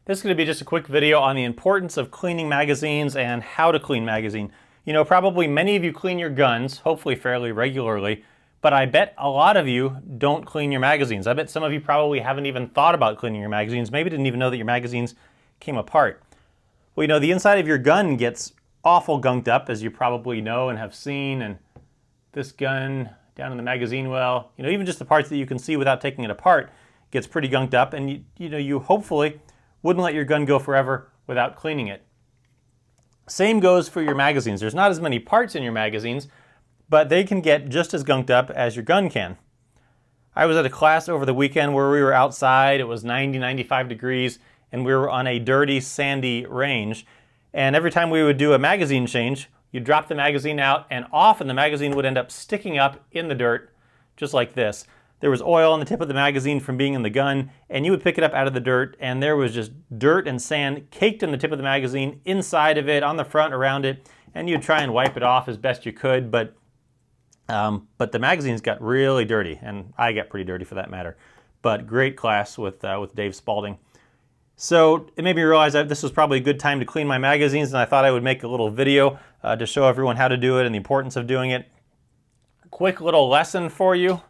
This is going to be just a quick video on the importance of cleaning magazines and how to clean magazine. You know, probably many of you clean your guns, hopefully fairly regularly, but I bet a lot of you don't clean your magazines. I bet some of you probably haven't even thought about cleaning your magazines, maybe didn't even know that your magazines came apart. Well, you know, the inside of your gun gets awful gunked up, as you probably know and have seen, and this gun down in the magazine well, you know, even just the parts that you can see without taking it apart gets pretty gunked up, and you hopefully wouldn't let your gun go forever without cleaning it. Same goes for your magazines. There's not as many parts in your magazines, but they can get just as gunked up as your gun can. I was at a class over the weekend where we were outside. It was 90, 95 degrees, and we were on a dirty, sandy range. And every time we would do a magazine change, you'd drop the magazine out, and often the magazine would end up sticking up in the dirt, just like this. There was oil on the tip of the magazine from being in the gun, and you would pick it up out of the dirt, and there was just dirt and sand caked in the tip of the magazine, inside of it, on the front, around it, and you'd try and wipe it off as best you could, but the magazines got really dirty, and I got pretty dirty for that matter. But great class with Dave Spalding. So it made me realize that this was probably a good time to clean my magazines, and I thought I would make a little video to show everyone how to do it and the importance of doing it. Quick little lesson for you,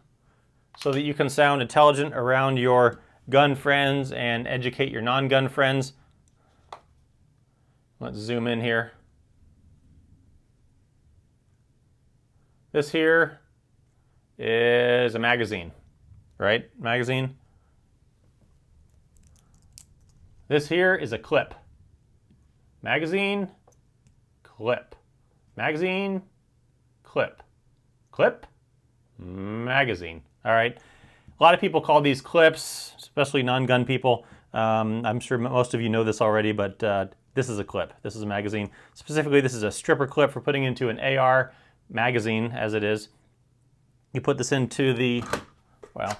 so that you can sound intelligent around your gun friends and educate your non-gun friends. Let's zoom in here. This here is a magazine, right? Magazine. This here is a clip. Magazine, clip. Magazine, clip. Clip, magazine. All right. A lot of people call these clips, especially non-gun people. I'm sure most of you know this already, but this is a clip. This is a magazine. Specifically, this is a stripper clip for putting into an AR magazine, as it is. You put this into the, well,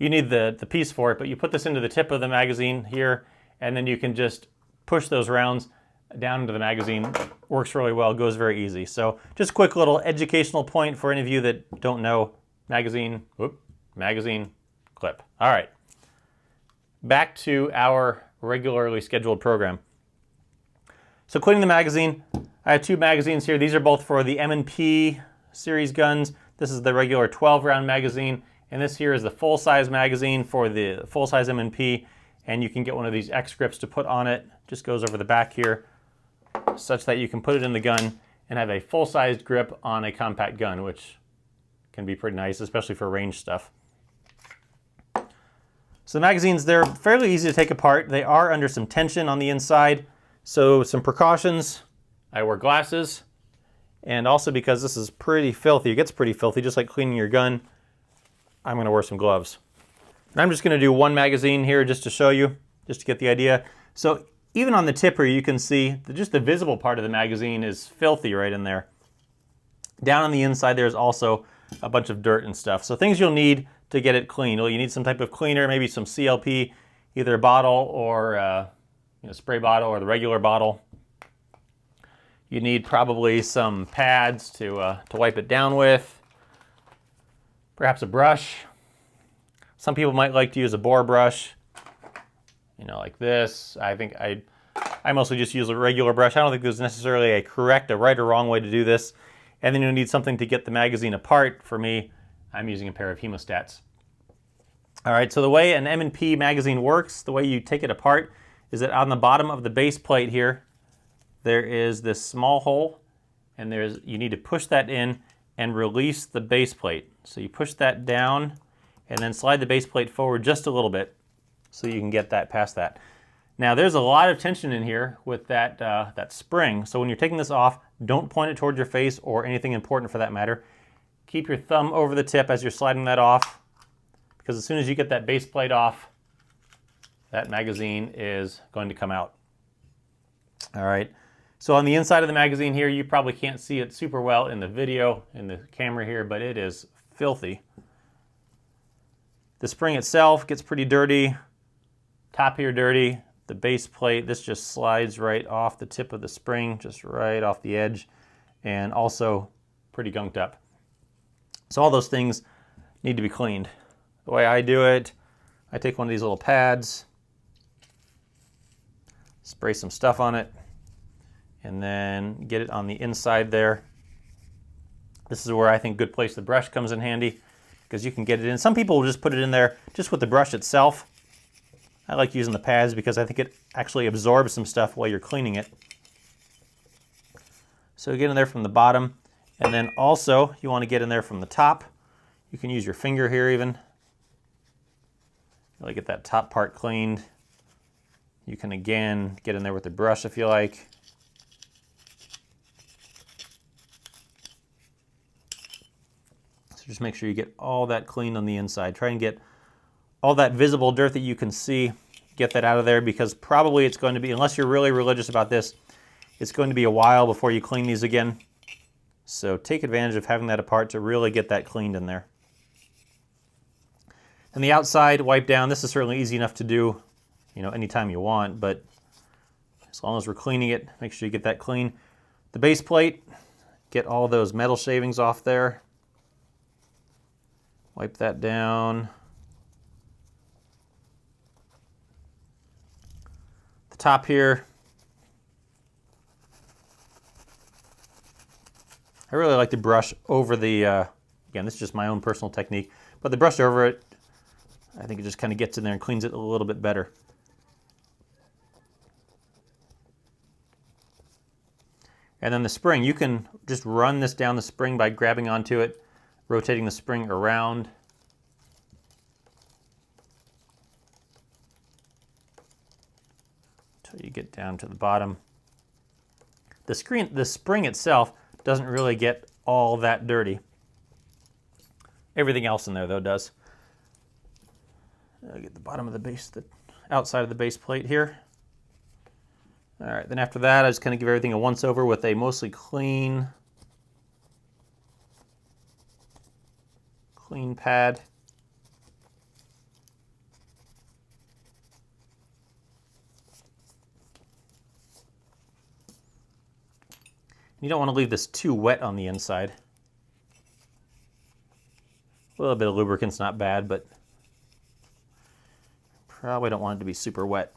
you need the piece for it, but you put this into the tip of the magazine here, and then you can just push those rounds down into the magazine. Works really well, goes very easy. So just a quick little educational point for any of you that don't know. Magazine, magazine, clip. All right, back to our regularly scheduled program. So cleaning the magazine, I have two magazines here. These are both for the M&P series guns. This is the regular 12-round magazine, and this here is the full-size magazine for the full-size M&P, and you can get one of these X grips to put on it. Just goes over the back here, such that you can put it in the gun and have a full-sized grip on a compact gun, which can be pretty nice, especially for range stuff. So the magazines, they're fairly easy to take apart. They are under some tension on the inside. So some precautions. I wear glasses, and also because this is pretty filthy, it gets pretty filthy, just like cleaning your gun, I'm gonna wear some gloves. And I'm just gonna do one magazine here just to show you, just to get the idea. So even on the tip here, you can see that just the visible part of the magazine is filthy right in there. Down on the inside, there's also a bunch of dirt and stuff. So things you'll need to get it clean. Well, you need some type of cleaner, maybe some CLP, either a bottle or spray bottle or the regular bottle. You need probably some pads to wipe it down with. Perhaps a brush. Some people might like to use a bore brush, you know, like this. I think I mostly just use a regular brush. I don't think there's necessarily a right or wrong way to do this. And then you'll need something to get the magazine apart. For me, I'm using a pair of hemostats. All right, so the way an M&P magazine works, the way you take it apart, is that on the bottom of the base plate here, there is this small hole, and you need to push that in and release the base plate. So you push that down and then slide the base plate forward just a little bit so you can get that past that. Now there's a lot of tension in here with that spring, so when you're taking this off, don't point it towards your face or anything important for that matter. Keep your thumb over the tip as you're sliding that off, because as soon as you get that base plate off, that magazine is going to come out. All right, so on the inside of the magazine here, you probably can't see it super well in the video, in the camera here, but it is filthy. The spring itself gets pretty dirty, top here dirty. The base plate, this just slides right off the tip of the spring, just right off the edge, and also pretty gunked up. So all those things need to be cleaned. The way I do it, I take one of these little pads, spray some stuff on it, and then get it on the inside there. This is where I think good place the brush comes in handy, because you can get it in. Some people will just put it in there just with the brush itself. I like using the pads because I think it actually absorbs some stuff while you're cleaning it. So get in there from the bottom, and then also you want to get in there from the top. You can use your finger here even. Really get that top part cleaned. You can again get in there with the brush if you like. So just make sure you get all that cleaned on the inside. Try and get all that visible dirt that you can see, get that out of there, because probably it's going to be, unless you're really religious about this, it's going to be a while before you clean these again. So take advantage of having that apart to really get that cleaned in there. And the outside, wipe down. This is certainly easy enough to do, anytime you want, but as long as we're cleaning it, make sure you get that clean. The base plate, get all those metal shavings off there. Wipe that down. The top here. I really like to brush over the, again, this is just my own personal technique, but the brush over it, I think it just kind of gets in there and cleans it a little bit better. And then the spring, you can just run this down the spring by grabbing onto it, rotating the spring around. Until you get down to the bottom. The spring itself doesn't really get all that dirty. Everything else in there though does. I'll get the bottom of the base, the outside of the base plate here. All right, then after that, I just kind of give everything a once over with a mostly clean pad. You don't want to leave this too wet on the inside. A little bit of lubricant's not bad, but probably don't want it to be super wet.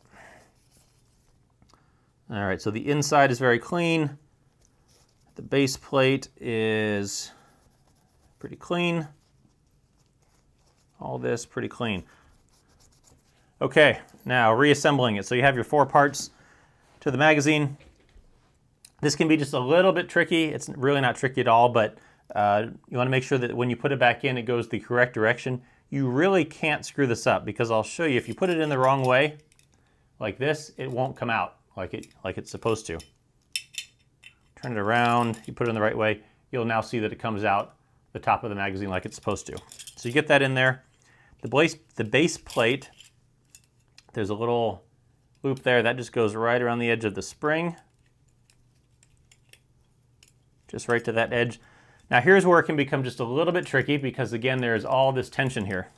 All right, so the inside is very clean. The base plate is pretty clean. All this pretty clean. Okay, now reassembling it. So you have your 4 parts to the magazine. This can be just a little bit tricky. It's really not tricky at all, but you want to make sure that when you put it back in, it goes the correct direction. You really can't screw this up, because I'll show you, if you put it in the wrong way, like this, it won't come out like it's supposed to. Turn it around, you put it in the right way, you'll now see that it comes out the top of the magazine like it's supposed to. So you get that in there. The base plate, there's a little loop there that just goes right around the edge of the spring. Just right to that edge. Now here's where it can become just a little bit tricky, because again, there's all this tension here.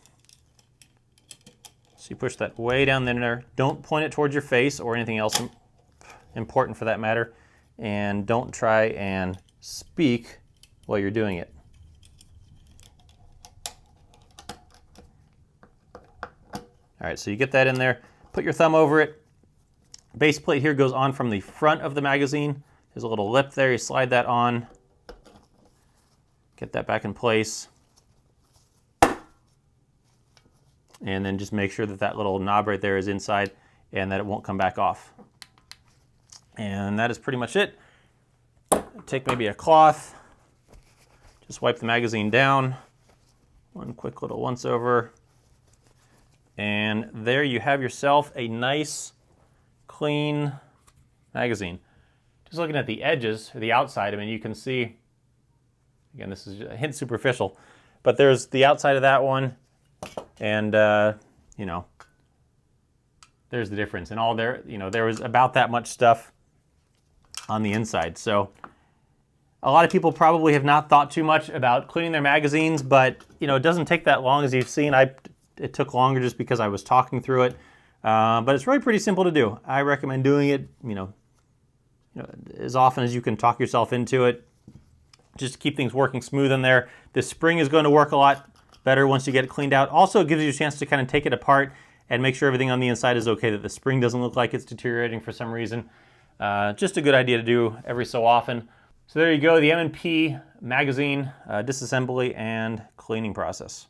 So you push that way down in there. Don't point it towards your face or anything else important for that matter. And don't try and speak while you're doing it. All right, so you get that in there. Put your thumb over it. Base plate here goes on from the front of the magazine. There's a little lip there, you slide that on. Get that back in place. And then just make sure that that little knob right there is inside and that it won't come back off. And that is pretty much it. Take maybe a cloth, just wipe the magazine down. One quick little once over. And there you have yourself a nice, clean magazine. Just looking at the edges, or the outside, I mean, you can see, again, this is a hint superficial, but there's the outside of that one, and, there's the difference. And all there, there was about that much stuff on the inside. So a lot of people probably have not thought too much about cleaning their magazines, but, it doesn't take that long, as you've seen. It took longer just because I was talking through it, but it's really pretty simple to do. I recommend doing it, as often as you can talk yourself into it, just to keep things working smooth in there. This spring is going to work a lot better once you get it cleaned out. Also, it gives you a chance to kind of take it apart and make sure everything on the inside is okay, that the spring doesn't look like it's deteriorating for some reason. Just a good idea to do every so often. So there you go, the M&P magazine disassembly and cleaning process.